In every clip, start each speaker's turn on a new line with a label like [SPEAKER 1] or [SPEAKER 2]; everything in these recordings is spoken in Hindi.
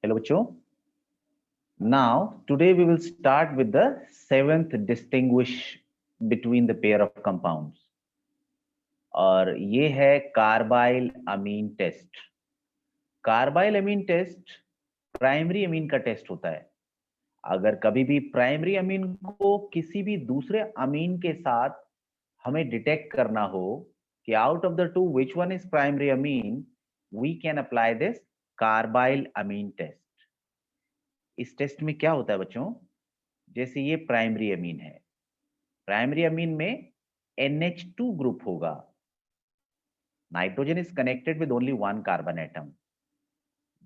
[SPEAKER 1] चलो बच्चों, now today we will start with the seventh distinguish between the pair of compounds और ये है कार्बाइल अमीन टेस्ट। कार्बाइल अमीन टेस्ट प्राइमरी अमीन का टेस्ट होता है। अगर कभी भी प्राइमरी अमीन को किसी भी दूसरे अमीन के साथ हमें डिटेक्ट करना हो कि out of the two which one is primary amine, we can apply this carbylamine test. इस टेस्ट में क्या होता है बच्चों, जैसे ये प्राइमरी अमीन है, प्राइमरी अमीन में NH2 ग्रुप होगा, nitrogen is connected with only one carbon atom.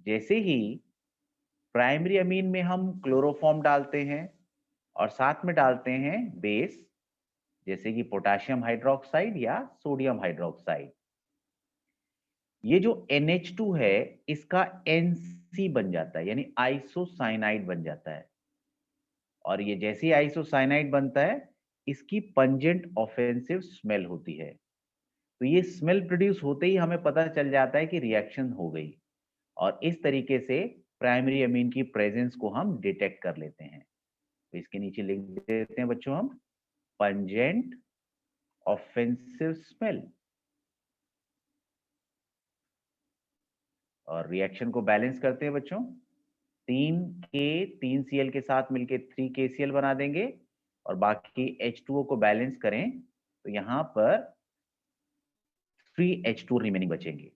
[SPEAKER 1] जैसे ही प्राइमरी अमीन में हम क्लोरोफॉर्म डालते हैं और साथ में डालते हैं बेस, जैसे कि पोटेशियम हाइड्रोक्साइड या सोडियम हाइड्रोक्साइड, ये जो NH2 है इसका NC बन जाता है, यानी आइसोसाइनाइड बन जाता है। और ये जैसे ही आइसोसाइनाइड बनता है, इसकी पंजेंट ऑफेंसिव स्मेल होती है। तो ये स्मेल प्रोड्यूस होते ही हमें पता चल जाता है कि रिएक्शन हो गई, और इस तरीके से प्राइमरी अमीन की प्रेजेंस को हम डिटेक्ट कर लेते हैं। तो इसके नीचे लिख देते हैं बच्चों हम पंजेंट ऑफेंसिव स्मेल, और रिएक्शन को बैलेंस करते हैं बच्चों। 3K3Cl के साथ मिलके 3KCl बना देंगे, और बाकी H2O को बैलेंस करें तो यहां पर 3H2 रिमेनिंग बचेंगे।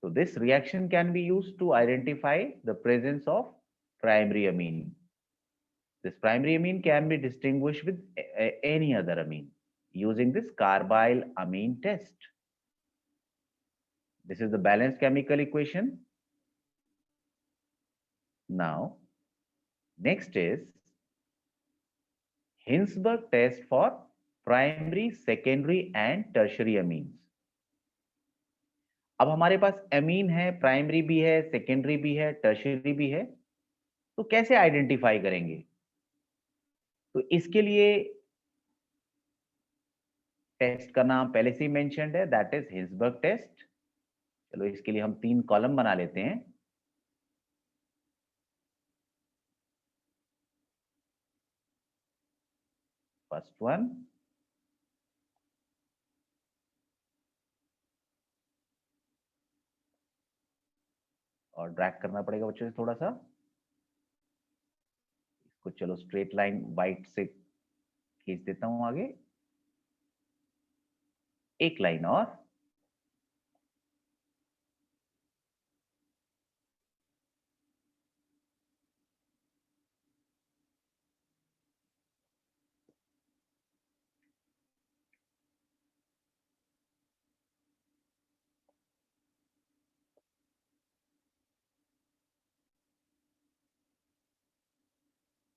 [SPEAKER 1] So this reaction can be used to identify the presence of primary amine. This primary amine can be distinguished with any other amine using this carbyl amine test. This is the balanced chemical equation. Now, next is Hinsberg test for primary, secondary and tertiary amines. अब हमारे पास अमीन है, प्राइमरी भी है, सेकेंडरी भी है, टर्शियरी भी है, तो कैसे आइडेंटिफाई करेंगे? तो इसके लिए टेस्ट का नाम पहले से ही मेंशन्ड है, दैट इज हिंसबर्ग टेस्ट। चलो इसके लिए हम 3 कॉलम बना लेते हैं। फर्स्ट वन, और ड्रैग करना पड़ेगा बच्चों से थोड़ा सा इसको। चलो स्ट्रेट लाइन वाइट से खींच देता हूं आगे, एक लाइन और,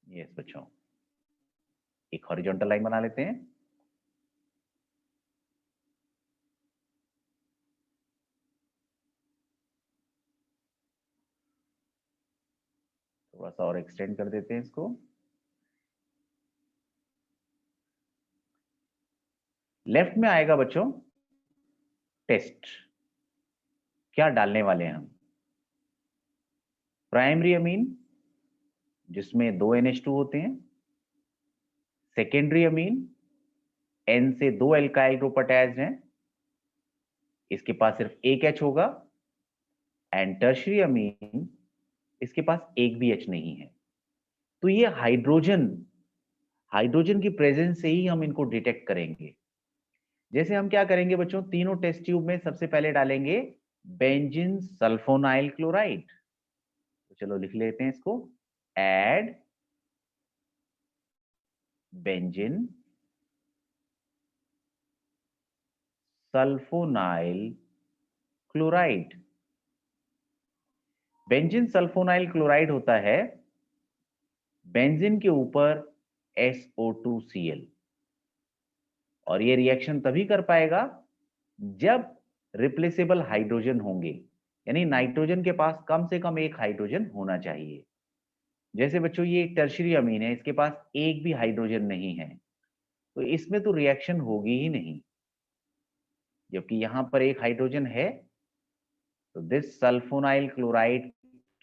[SPEAKER 1] यस बच्चों, एक हॉरिजॉन्टल लाइन बना लेते हैं। थोड़ा सा और एक्सटेंड कर देते हैं इसको। लेफ्ट में आएगा बच्चों टेस्ट, क्या डालने वाले हैं हम? प्राइमरी अमीन जिसमें 2 NH2 होते हैं, सेकेंडरी अमीन N से 2 एल्काइल ग्रुप अटैच्ड हैं, इसके पास सिर्फ एक H होगा, एंड टर्शियरी अमीन इसके पास एक भी H नहीं है। तो ये हाइड्रोजन की प्रेजेंस से ही हम इनको डिटेक्ट करेंगे। जैसे हम क्या करेंगे बच्चों, तीनों टेस्ट ट्यूब में सबसे पहले डालेंगे बेंजीन सल्फोनाइल क्लोराइड। तो चलो लिख लेते हैं इसको, add benzene sulfonyl chloride. Benzene sulfonyl chloride होता है बेंजीन के ऊपर SO2Cl, और ये रिएक्शन तभी कर पाएगा जब रिप्लेसेबल हाइड्रोजन होंगे, यानी नाइट्रोजन के पास कम से कम एक हाइड्रोजन होना चाहिए। जैसे बच्चों ये एक टर्शियरी अमीन है, इसके पास एक भी हाइड्रोजन नहीं है, तो इसमें तो रिएक्शन होगी ही नहीं, जबकि यहां पर एक हाइड्रोजन है। तो this sulfonyl chloride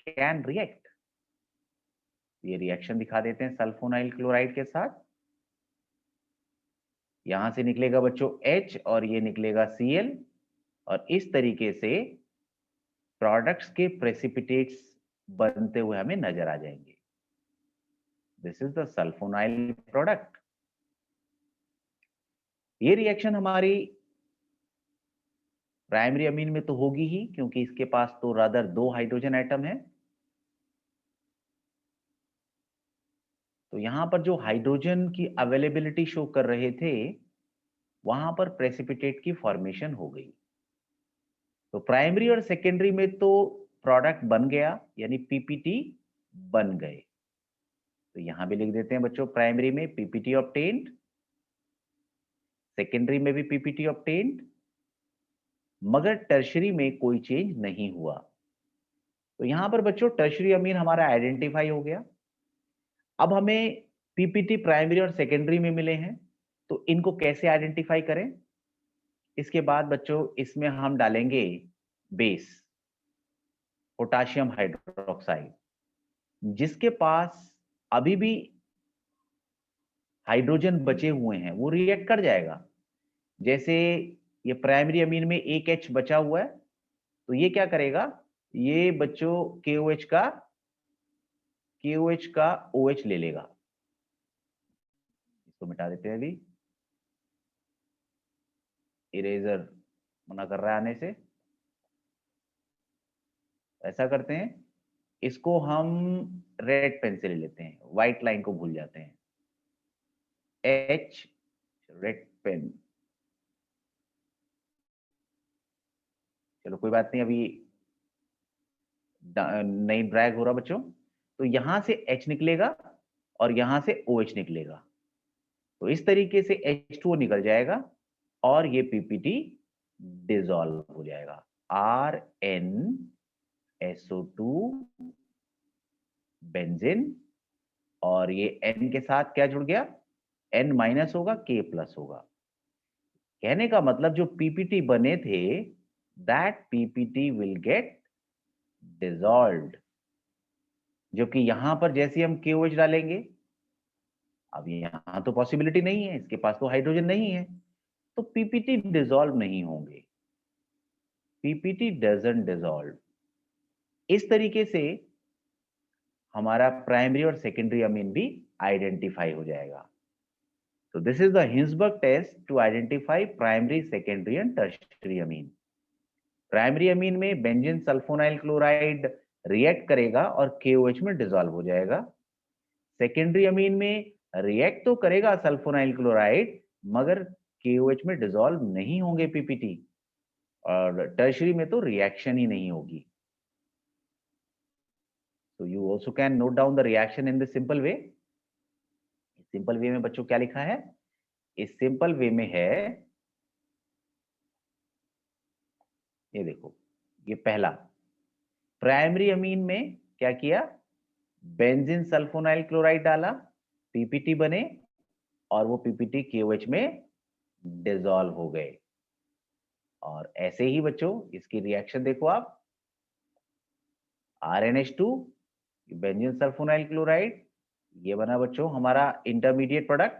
[SPEAKER 1] can react. ये रिएक्शन दिखा देते हैं सल्फोनाइल क्लोराइड के साथ। यहां से निकलेगा बच्चों H और ये निकलेगा Cl, और इस तरीके से प्रोडक्ट्स के प्रेसिपिटेट्स बनते हुए हमें नजर आ जाएंगे। This is the sulfonyl product. ये रिएक्शन हमारी प्राइमरी अमीन में तो होगी ही, क्योंकि इसके पास तो रादर 2 हाइड्रोजन एटम है। तो यहां पर जो हाइड्रोजन की अवेलेबिलिटी शो कर रहे थे, वहां पर प्रेसिपिटेट की फॉर्मेशन हो गई। तो प्राइमरी और सेकेंडरी में तो प्रोडक्ट बन गया, यानी पीपीटी बन गए। तो यहां भी लिख देते हैं बच्चों, प्राइमरी में पीपीटी ऑब्टेन्ड, सेकेंडरी में भी पीपीटी ऑब्टेन्ड, मगर टर्शरी में कोई चेंज नहीं हुआ। तो यहां पर बच्चों टर्शरी अमीन हमारा आइडेंटिफाई हो गया। अब हमें पीपीटी प्राइमरी और सेकेंडरी में मिले हैं, तो इनको कैसे आइडेंटिफाई करें? इसके बाद बच्चों इसमें हम डालेंगे बेस, पोटाशियम हाइड्रोक्साइड, जिसके पास अभी भी हाइड्रोजन बचे हुए हैं, वो रिएक्ट कर जाएगा। जैसे ये प्राइमरी अमीन में एक H बचा हुआ है, तो ये क्या करेगा, ये बच्चों KOH का OH ले लेगा। इसको मिटा देते हैं अभी, इरेजर मना कर रहा है आने से। ऐसा करते हैं, इसको हम रेड पेन से ले लेते हैं, व्हाइट लाइन को भूल जाते हैं। H रेड पेन, चलो कोई बात नहीं, अभी नहीं ड्रैग हो रहा बच्चों। तो यहां से H निकलेगा और यहां से OH निकलेगा, तो इस तरीके से H2O निकल जाएगा और ये पीपीटी डिसॉल्व हो जाएगा। RnSO2 बेंजीन, और ये N के साथ क्या जुड़ गया, N माइनस होगा, K प्लस होगा। कहने का मतलब जो पीपीटी बने थे, that PPT will get dissolved. जबकि यहां पर जैसे हम KOH डालेंगे, अब यहां तो पॉसिबिलिटी नहीं है, इसके पास तो हाइड्रोजन नहीं है, तो पीपीटी डिसॉल्व नहीं होंगे। PPT doesn't dissolve. इस तरीके से हमारा प्राइमरी और सेकेंडरी अमीन भी आइडेंटिफाई हो जाएगा। So this is the Hinsberg test to identify primary, secondary and tertiary amine. Primary amine में बेंजीन सल्फोनाइल क्लोराइड रिएक्ट करेगा और KOH में डिसॉल्व हो जाएगा। सेकेंडरी अमीन में रिएक्ट तो करेगा सल्फोनाइल क्लोराइड, मगर KOH में डिसॉल्व नहीं होंगे पीपीटी, और टर्शरी में तो रिएक्शन ही नहीं होगी। So you also can note down the reaction in the simple way. Simple way में बच्चों क्या लिखा है? इस सिंपल वे में है, ये देखो, ये पहला प्राइमरी अमीन में क्या किया, बेंजीन सल्फोनाइल क्लोराइड डाला, पीपीटी बने और वो पीपीटी KOH में डिसॉल्व हो गए। और ऐसे ही बच्चों इसकी रिएक्शन देखो आप, RnH2 बेंजीन सल्फोनाइल क्लोराइड, ये बना बच्चों हमारा इंटरमीडिएट प्रोडक्ट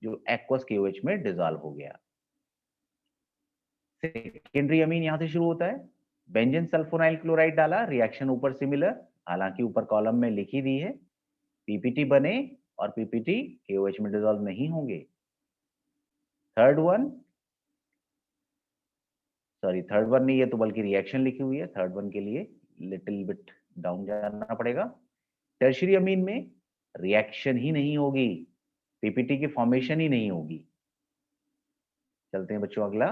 [SPEAKER 1] जो एक्वस KOH में डिसॉल्व हो गया। सेकेंडरी अमीन यहां से शुरू होता है, बेंजीन सल्फोनाइल क्लोराइड डाला, रिएक्शन ऊपर सिमिलर, हालांकि ऊपर कॉलम में लिखी दी है, पीपीटी बने और पीपीटी KOH में डिसॉल्व नहीं होंगे। थर्ड वन नहीं, ये तो बल्कि रिएक्शन लिखी हुई है, थर्ड वन के लिए लिटिल बिट डाउन जाना पड़ेगा। टर्शियरी अमीन में रिएक्शन ही नहीं होगी, पीपीटी की फॉर्मेशन ही नहीं होगी। चलते हैं बच्चों अगला,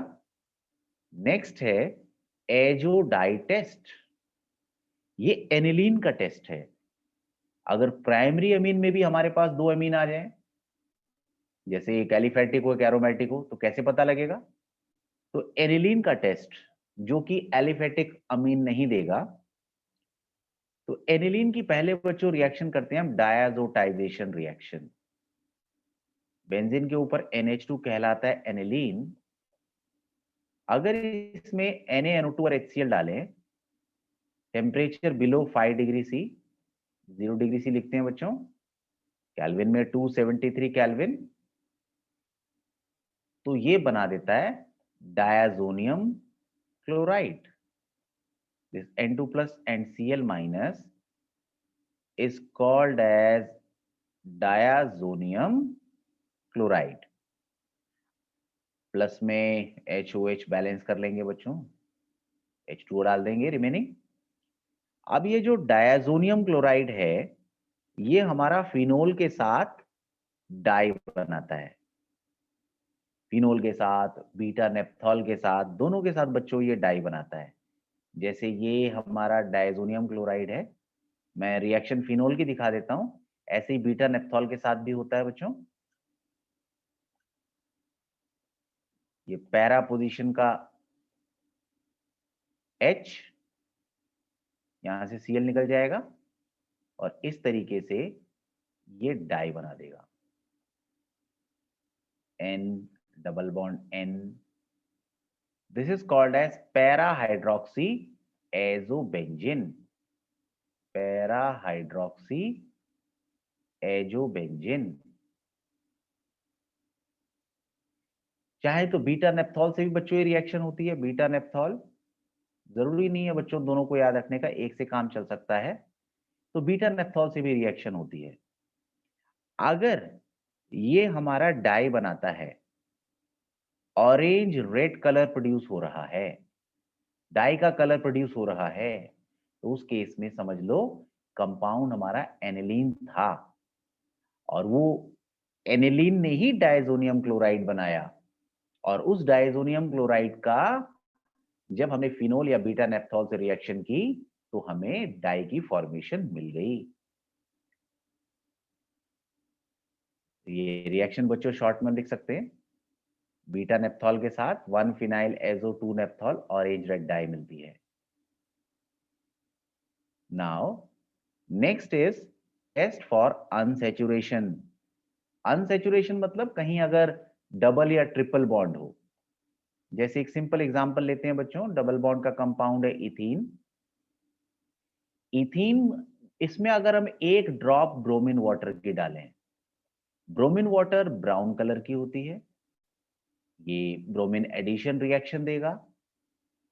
[SPEAKER 1] नेक्स्ट है एजोडाई टेस्ट। ये एनिलीन का टेस्ट है। अगर प्राइमरी अमीन में भी हमारे पास 2 अमीन आ जाएं, जैसे एक एलिफेटिक हो एक एरोमेटिक हो, तो कैसे पता लगेगा? तो एनिलीन का टेस्ट, जो कि एलिफेटिक अमीन नहीं देगा, तो एनिलीन की पहले बच्चों रिएक्शन करते हैं हम डायाजोटाइजेशन रिएक्शन। बेंजीन के ऊपर NH2 कहलाता है एनिलीन। अगर इसमें Na NO2 और HCl डालें, temperature below 5 degree C, 0 degree C लिखते हैं बच्चों, केल्विन में 273 केल्विन, तो ये बना देता है डायाजोनियम chloride. This N2 plus and Cl minus is called as diazonium chloride. Plus में HOH बैलेंस कर लेंगे बच्चों, H2O डाल देंगे रिमेनिंग. अब ये जो डायाजोनियम क्लोराइड है, ये हमारा फिनोल के साथ डाई बनाता है. फिनोल के साथ, बीटा नेप्थॉल के साथ, दोनों के साथ बच्चों ये डाई बनाता है. जैसे ये हमारा डायजोनियम क्लोराइड है, मैं रिएक्शन फिनोल की दिखा देता हूं, ऐसे ही बीटा नेप्थॉल के साथ भी होता है बच्चों. ये पैरा पोजीशन का H, यहां से Cl निकल जाएगा और इस तरीके से ये डाई बना देगा. N double bond N. This is called as para hydroxy azobenzene. Para hydroxy azobenzene. चाहे तो बीटा नेप्थॉल से भी बच्चों ये रिएक्शन होती है. बीटा नेप्थॉल जरूरी नहीं है बच्चों दोनों को याद रखने का, एक से काम चल सकता है. तो बीटा नेप्थॉल से भी रिएक्शन होती है. अगर ये हमारा डाई बनाता है, ऑरेंज रेड कलर प्रोड्यूस हो रहा है, डाई का कलर प्रोड्यूस हो रहा है, तो उस केस में समझ लो कंपाउंड हमारा एनिलीन था, और वो एनिलीन ने ही डायजोनियम क्लोराइड बनाया. और उस डायजोनियम क्लोराइड का जब हमने फिनोल या बीटा नेप्थॉल से रिएक्शन की, तो हमें डाई की फॉर्मेशन मिल गई. ये रिएक्शन बच्चों शॉर्ट में लिख सकते हैं, बीटा नेप्थॉल के साथ 1 phenyl azo 2 naphthol orange red dye मिलती है. Now next is test for unsaturation. Unsaturation मतलब कहीं अगर डबल या ट्रिपल बॉन्ड हो. जैसे एक सिंपल एग्जांपल लेते हैं बच्चों, डबल बॉन्ड का कंपाउंड है इथीन. इथीन, इसमें अगर हम एक ड्रॉप ब्रोमीन वाटर की डालें, ब्रोमीन वाटर ब्राउन कलर की होती है, ये ब्रोमीन एडिशन रिएक्शन देगा,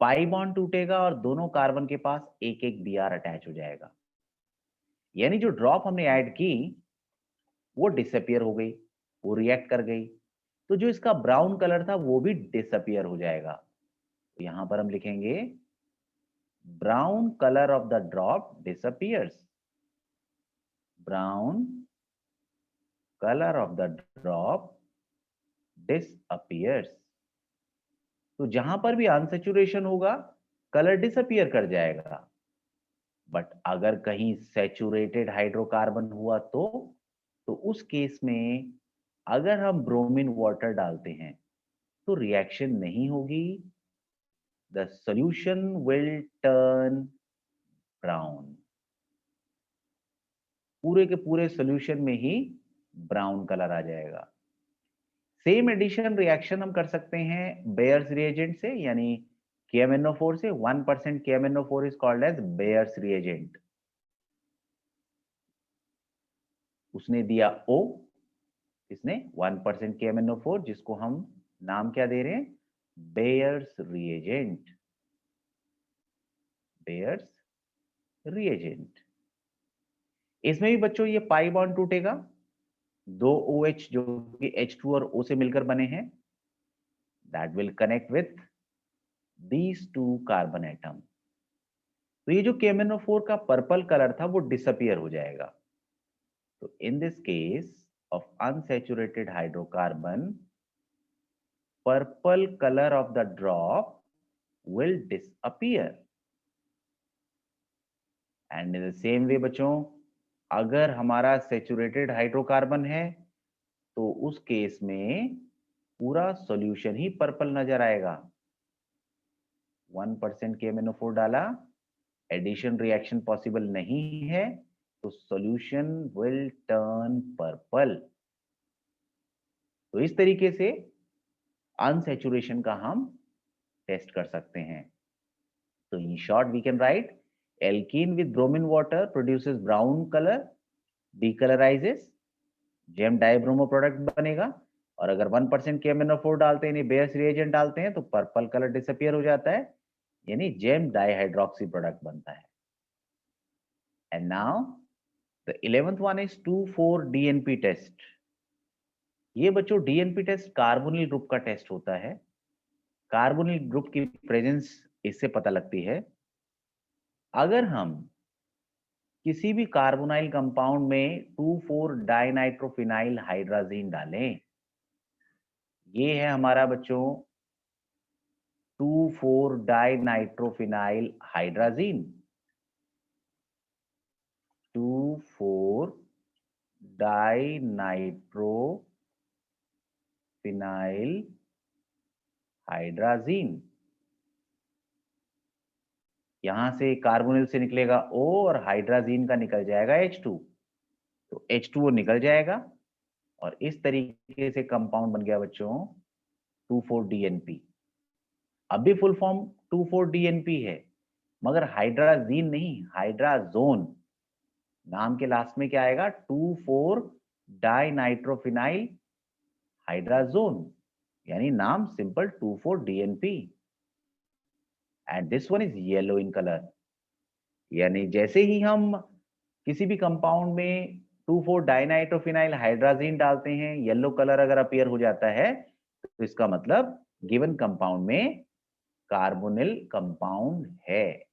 [SPEAKER 1] पाई बॉन्ड टूटेगा और दोनों कार्बन के पास एक एक Br अटैच हो जाएगा. यानी जो ड्रॉप हमने ऐड की वो डिसअपियर हो गई, वो रिएक्ट कर गई, तो जो इसका ब्राउन कलर था वो भी डिसअपियर हो जाएगा. तो यहां पर हम लिखेंगे brown colour of the drop disappears. Brown colour of the drop disappears. तो जहां पर भी अनसैचुरेशन होगा कलर डिसअपियर कर जाएगा. बट अगर कहीं सैचुरेटेड हाइड्रोकार्बन हुआ तो उस केस में अगर हम ब्रोमीन वाटर डालते हैं तो रिएक्शन नहीं होगी. The solution will turn brown. पूरे के पूरे सॉल्यूशन में ही ब्राउन कलर आ जाएगा. सेम एडिशन रिएक्शन हम कर सकते हैं बेयर्स रिएजेंट से, यानी KMnO4 से. 1% KMnO4 is called as Baeyer's reagent. उसने दिया O, इसने 1% KMnO4, जिसको हम नाम क्या दे रहे हैं, बेयर्स रिएजेंट. Bears reagent. इसमें भी बच्चों ये पाई बॉन्ड टूटेगा, दो OH जो कि H2 और O से मिलकर बने हैं, that will connect with these two carbon atom. तो ये जो KMnO4 का पर्पल कलर था वो डिसअपियर हो जाएगा. तो in this case of unsaturated hydrocarbon, purple color of the drop will disappear. And in the same way बच्चों, अगर हमारा सैचुरेटेड हाइड्रोकार्बन है तो उस केस में पूरा सॉल्यूशन ही पर्पल नजर आएगा. 1% KMnO4 डाला, एडिशन रिएक्शन पॉसिबल नहीं है, तो सॉल्यूशन विल टर्न पर्पल. तो इस तरीके से अनसैचुरेशन का हम टेस्ट कर सकते हैं. तो in short we can write alkene with bromine water produces brown colour, decolourises, gem dibromo product बनेगा। और अगर 1% KMnO4 डालते हैं, बेयर्स रिएजेंट डालते हैं, तो पर्पल कलर डिसअपियर हो जाता है, यानी जेम डाइहाइड्रोक्सी प्रोडक्ट बनता है। And now the 11th one is 2,4-DNP test. ये बच्चों डीएनपी टेस्ट कार्बोनिल ग्रुप का टेस्ट होता है। कार्बोनिल ग्रुप की प्रेजेंस इससे पता लगती है। अगर हम किसी भी कार्बोनाइल कंपाउंड में 2,4-डाइनाइट्रोफिनाइल हाइड्राजीन डालें, ये है हमारा बच्चों 2,4-डाइनाइट्रोफिनाइल हाइड्राजीन। 2,4-डाइनाइट्रोफिनाइल हाइड्राजीन। यहां से कार्बोनिल से निकलेगा O और हाइड्राजीन का निकल जाएगा H2, तो H2O निकल जाएगा और इस तरीके से कंपाउंड बन गया बच्चों 2,4-DNP। अब भी फुल फॉर्म 2,4-DNP है, मगर हाइड्राजीन नहीं, हाइड्राजोन। नाम के लास्ट में क्या आएगा? 2,4-डाइनाइट्रोफिनाइल हाइड्राजोन, यानी नाम simple 2,4-DNP। And this one is yellow in colour, यानी जैसे ही हम किसी भी कंपाउंड में 2,4-डाइनाइट्रोफिनाइल हाइड्राजीन डालते हैं, येलो कलर अगर अपीयर हो जाता है, तो इसका मतलब गिवन कंपाउंड में कार्बोनिल कंपाउंड है।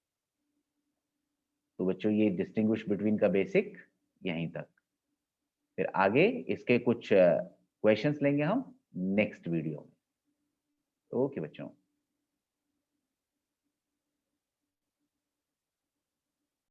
[SPEAKER 1] तो बच्चों ये डिस्टिंग्विश बिटवीन का बेसिक यहीं तक। फिर आगे इसके कुछ क्वेश्चंस लेंगे हम नेक्स्ट वीडियो में। ओके बच्चों।